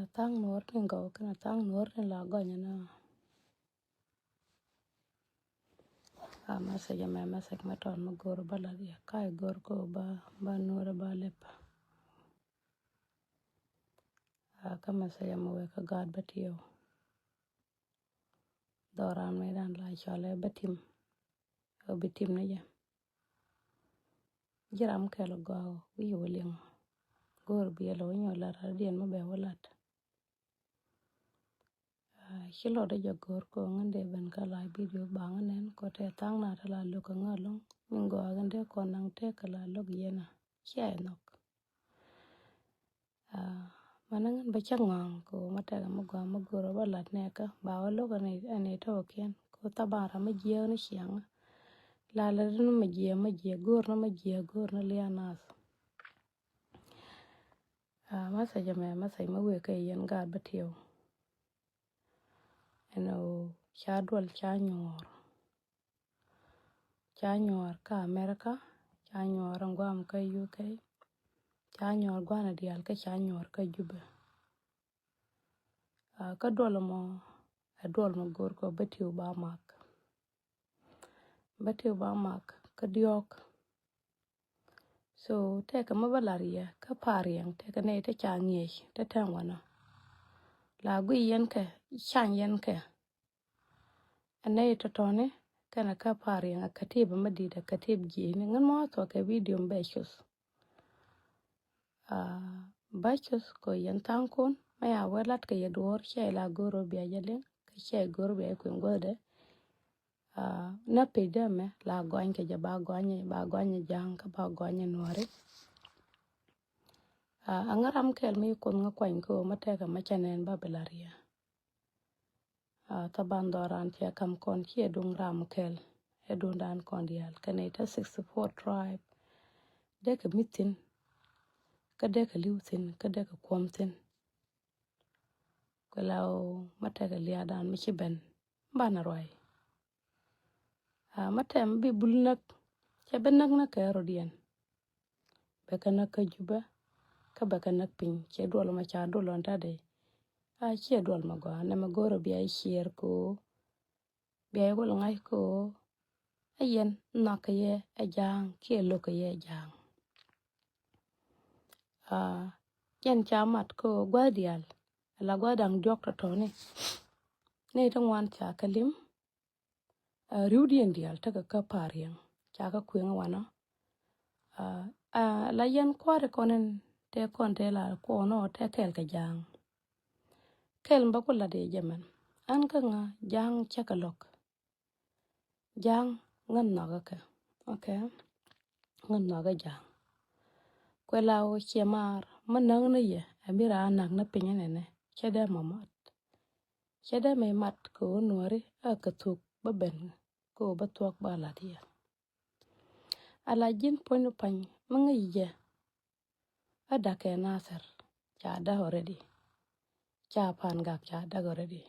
kana tang nor ni go kana tang nor ni la go nyana message me message ma ton ma gor bala dia kai gor ko ba nor ba lep ka message mo we ka god batiyo doran me dan la chale batim o bitim na ya jiram ke lo go wi woleng gor bi lo nyo la radien ma be wolat kilo de jagor ko ngande ben kala video banganen ko te tang na la lo ko ngalong mingo agande ko nang te kala log yena chai nok manangan ba changang ko mata ga mugo magoro balat ne ka ba lo ko ne to ken ko tabara ma jiyo ni chiang la no ma jiyo gor na lianas masa jame masa ma we ka yen ga batiyo eno chadwal chanyor ka America chanyor ngwam ka UK chanyor gwana dial ka chanyor ka Juba ka dolo mo adol mo gor ko batiyo ba mak ka diok so te ka mabalaria ka pariang te ka ne te changie te tangwana la gui yen ka chan yen ka ane to tone kana ka pariang katiba madida katib ji ni ngan mo to ka video mbechus bachus ko yen tankon maya welat ka yedwor chai la goro biya jalen ka chai goro biya ko ngode na pedame la goan ke jaba goanye jang ka ba goanye nore angaram kel mi kon nga kwany ko mateka machanen babelaria taban doran tia kam kon ki edung ram kel edung dan kon dial kaneta 64 tribe deka mitin ka deka liutin ka deka kwamtin kalaw mateka liadan mi ben bana roy matem bi bulnak ke benak na ka rodian bekana ka Juba ka bakanak pin ke dol ma cha dolon tade che dol ma go na ma goro bi ai chier ko bi ai gol ngai ko ayen na ka ye ajang ke lo ka ye jang yen chamat ko gwadial la gwadang doctor to ne tangwan cha kalim riudien dial ta ka pariang cha ka kwen wana la yen kware konen te kon te la ko no te kel ka jang kel mba ko la de jemen an ka nga jang chakalok jang ngan na ka okay ngan na ga jang ko la o chemar manang na ye amira anak na pinya ne chede mamat chede me mat ko nori akatuk baben ko batuak bala dia ala jin ponu pan mangaye ada ke nasar cha da already cha pan gak cha da already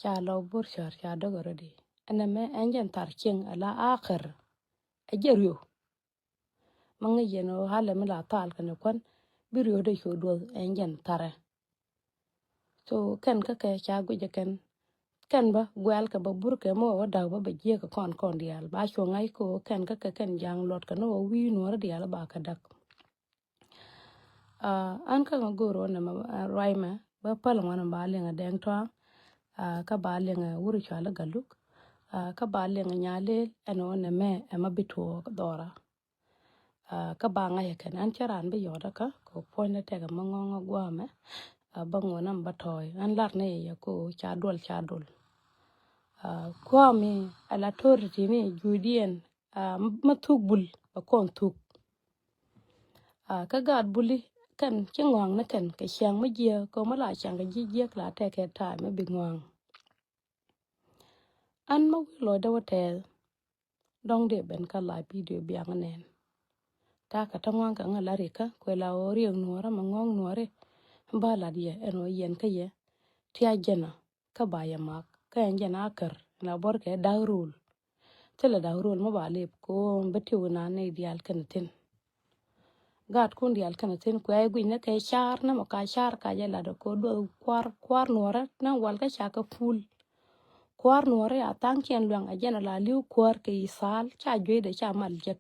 cha lo bur shar cha da already ana me enjen tar king ala akhir ajeru mangaye no hala mi la tal kan kon birio de ko do enjen tare so kan ka cha guje kan ba gwal ka ba bur ke mo wa da ba je ka kon dial ba cho ngai ko kan jang lot ka no wi no dial ba ka dak an ka ngoro na raima ba pal ngana ba le ngadeng to ka ba le wuru chala galuk ka ba le nyale eno ne me ma bitu dora ka ba ngai kan an charan be yoda ka ko point te ga mangongo gwa me ba ngona ba toy an lar ne ya ko cha dol kwa mi ala torti ni judien matuk bul ba kon tuk ka gad buli kan chingwang na kan ka chang ma jia ko ma la chang ga ji la te ke ta me bi ngwang an ma lo da hotel dong de ben ka la video bi ang nen ta ka tangwang ka ngala re ka ko la ori nuora ma ngong nuore ba la dia eno yen ka ye tia jena ka ba ya mak ka en jena kar na bor ke daurul tele daurul ma ba le ko beti wona ne dial kan tin gat kun dial kana tin ku ay gwin na kay char na mo ka char ka ja la do ko do kwar nuora na wal ka cha ka ful kwar nuora ya tang chen luang a jana la liu kwar ke isal cha jwe de cha mal jek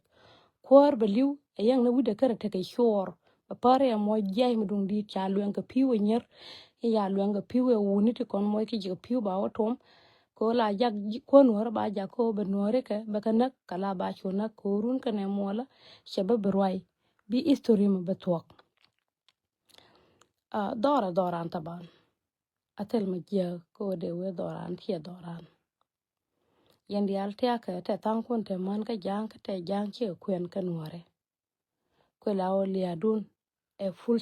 kwar be liu e yang na wude kare te ke shor ba pare ya mo jay mu dung di cha luang ka piwe nyer ya luang ka piwe wuni ti kon mo ki ji piwe ba otom ko la jak ko nuora ba ja ko be nuore ke be kana kala ba chuna ko run kana mola shebe berwai bi history mu betwok doran taban atel ma jia ko de we doran tie doran yendi altia ke te tankun te man ka jang ke te jang che kwen ka nuore ko la o lia dun a full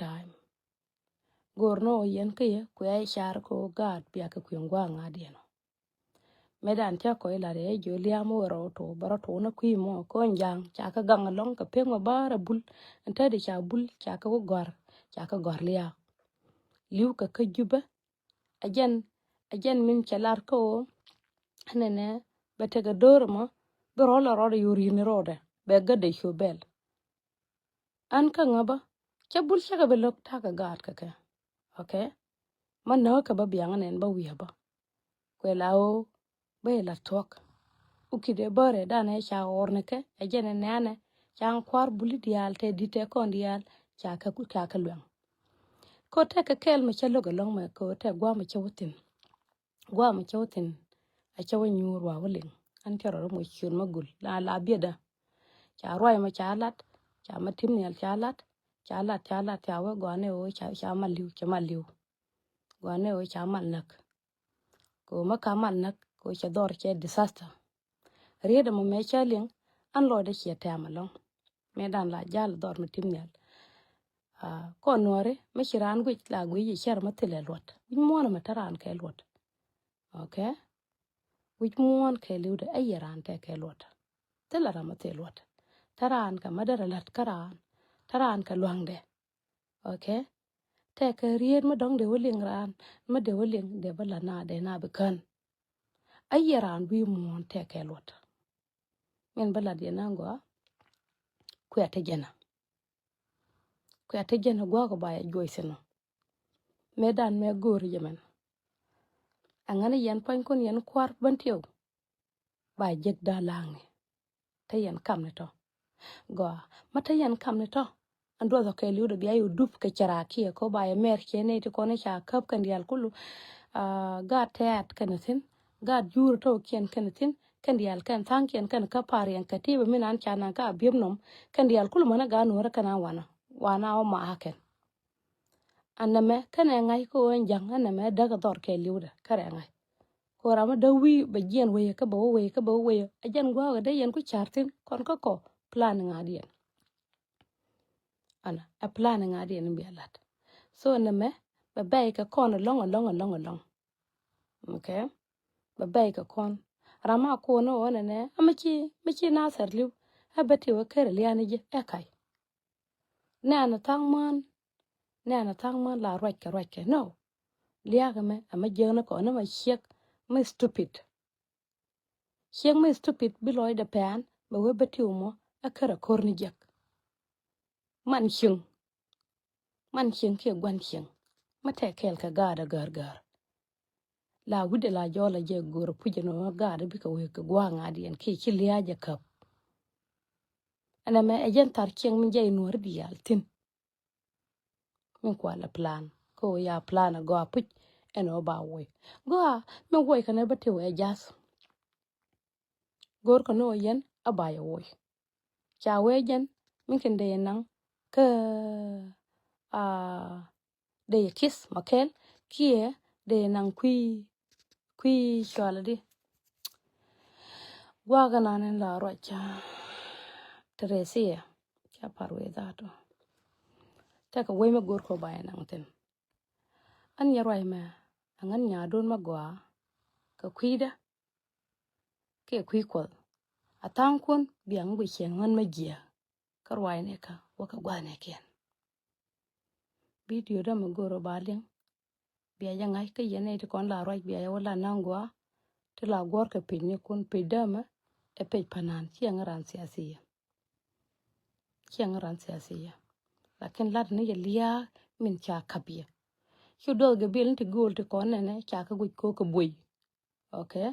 time gorno yen ke ye ko ai shar ko gad bia ke kwen gwa ngadien medan tia ko ila re jo lia mo ro to baro to na kwi mo ko njang cha ka gang long ka pengo bara bul enta de cha bul cha ka cha ka gor lia liu ka juba ajen min chalar ko nene betega dormo bero la rode yuri ni rode be gade shobel an ka ngaba cha bul cha be lok ta ka gad ka ke okay man no ka ba biang nen ba wi ba ko lao be la tok ukide bare dane cha orne ke ajene nane chang kwar buli dial te dite kon dial cha ka ku ka lwen ko te ka kel ma chalo ga long ma ko te gwa ma chawtin a chawa nyur wa wuling an tero mo chun magul la bieda cha roi ma chalat cha ma timnial chalat cha wa gwane o cha maliu gwane o cha mal nak ko ma ka mal nak ko cha dor che disaster rieda mo me chaling an lo de che ta malong me dan la jal dor ma timnial ko nore me chiran gwi la gwi cher ma tile lot mo na ma taran ke lot okay which muon ke liude ayeran te ke lot tela rama te lot taran ka madara lat karan taran ka luangde okay te ke ried ma dong de woling ran ma de woling de bala na de na bekan ayeran bi muon te ke lot men bala de nango kwete jena gwa ko baya joyseno medan me gor yemen angana yan pan kon yan kwar bantiyo ba jeg da langi te yan kam ne to go mata yan kam ne to ando do ke liudo biya yu dup ke charaki ko ba ya mer chene to kone cha kap kan dial kulu ga tat kanatin ga jur to kien kanatin kan dial kan thank yen kan ka par yan katiba minan chana ka bibnom kan dial kulu mana ga no kana wana o ma haken aname kana ngai ko njang aname daga dor ke liudo kare ngai ko rama da wi ba jen we ka ba we ajan gwa da yen ku chartin kon ko plan ngadien ana a plan ngadien bi alat so name ba bay ka kon long okay ba bay ka kon rama ko no wona ne amachi na sarliu abati wa kare liani je ekai ne ana tangman la roi no liaga me ama jena ko na ma shek ma stupid biloy da pan ba we bati mo akara korni jak man shin ke gwan shin mate kel ka gada gar la wude la jola je gor pujeno gada bi ka we ka gwa ngadi en ke liya ja kap ana me ejen tar king min jey nuor dial tin min kwa la plan ko ya plan go puj eno ba we go me we kana bati we jas gor ko no yen abaya we cha we jen min ken de nan ka de kis makel kie de nan kwi chola di waga nanen la rocha Teresia cha parwe dato ta ka we me gor ko baya nan ten an ya roi ma angan nya don ma gwa ka kwida ke kwi ko atan kun biang bu chen ngan ma gia karwai ne ka waka gwa ne ken video da ma goro baleng biya ya ngai ka yene ti kon la roi biya ya wala nangwa ti la gor ka pinye kun pedama e pe panan chi ngaran siasiya chiang ran siasiya lakin lad ni ya liya min cha kabiya chudo gabil ti gol ti kon ne cha ka guj ko ka boy okay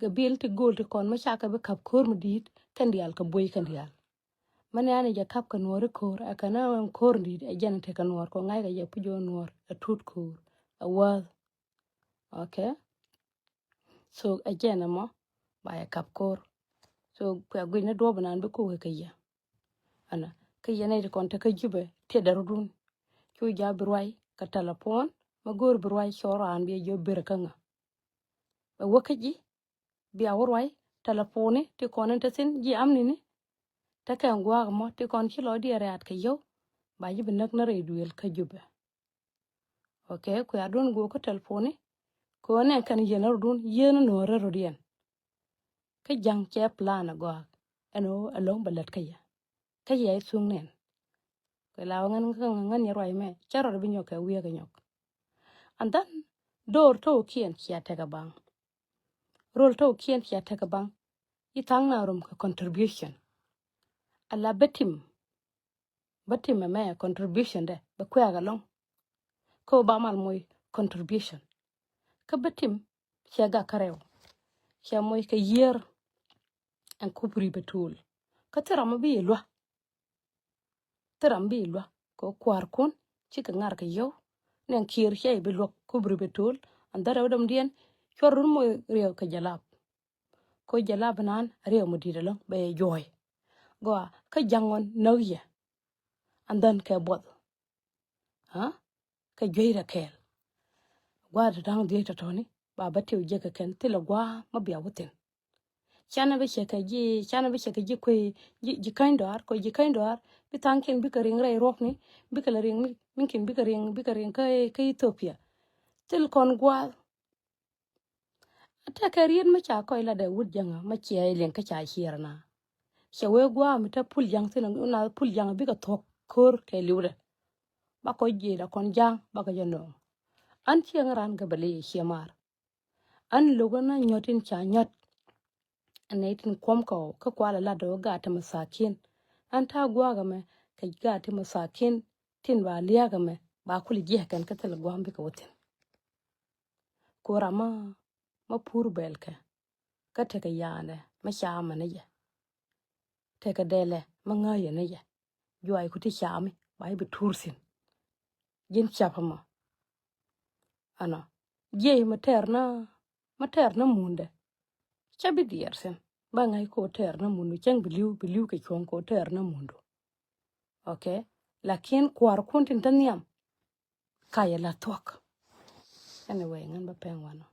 gabil ti gol ti kon ma cha ka be kap kor mudit kan dial ka boy kan dial mane ani ja kap ka nuor kor akana kor ndi e jan te ka nuor ko ngai ga ya pujo nuor a tut kor a was okay so ajena mo ba ya kap kor so kwa gwi na do banan be ko ka ya ana ka ya ne kon ta ka jube te darudun chu ja birwai ka telefon ma gor birwai shoran bi jo berkanga ba wakaji bi awrwai telefoni ti konen ta sin ji amni ni ta kan gwa mo ti kon chi lo di rat ka yo ba ji benak na re duel ka jube okay ku ya don go ko telefoni ko ne kan yena dun yena no re rodien ka jang che plan go ano along balat ka ya sung nen ko la ngan ya roi me charo bi nyok ka wiya ka nyok and then door to kien kia ta ka bang rol to kien kia ta ka bang itang na rum ka contribution ala batim me contribution de ba kwa ga long ko ba mal moy contribution ka batim kia ga karew kia moy ka year an kupri betul ka tira mo bi lwa ko kwar kun ci ka ngar ka yow nen kir hay bi lwa kupri betul andara dam dien chorun mo rew ka jalab ko jalab nan rew mo didalo be joy go ka jangon nawye andan ka bod ha ka joyra kel gwa da dang de ta toni ba batiw je ka ken tila gwa ma biya wutin chana be sheka ji ko ji kaindor ko ji kaindor bi tanken bi ka ring rai rok ni bi ka ring min kin bi ka ring ka Ethiopia til kon gwa ta ka rien ma cha ko ila da wud janga ma chiya len ka cha hirna shewe gwa mi ta pul jang tin na pul jang bi ka tok kor ke liwre ba ko je da kon jang ba ka jano an chiang ran ga bale shemar an lugana nyotin cha nyot anatin kom ko ka kwala la do ga ta masakin an ta gwa ga me ka ga ta masakin tin ba liya ga me ba kuli je kan ka tal gwa bi ka wotin ko rama ma pur belka ka ta ka yana ma sha mana ya ta ka dele ma ngaya na ya juai ku ti shami bai bi tursin jin chapama ana je materna munde chabi diersen ba ngai ko terna mundu chang biliu ke chon ko terna mundu okay lakin kwar kuntin tanyam kaya la tok anyway ngan ba pengwano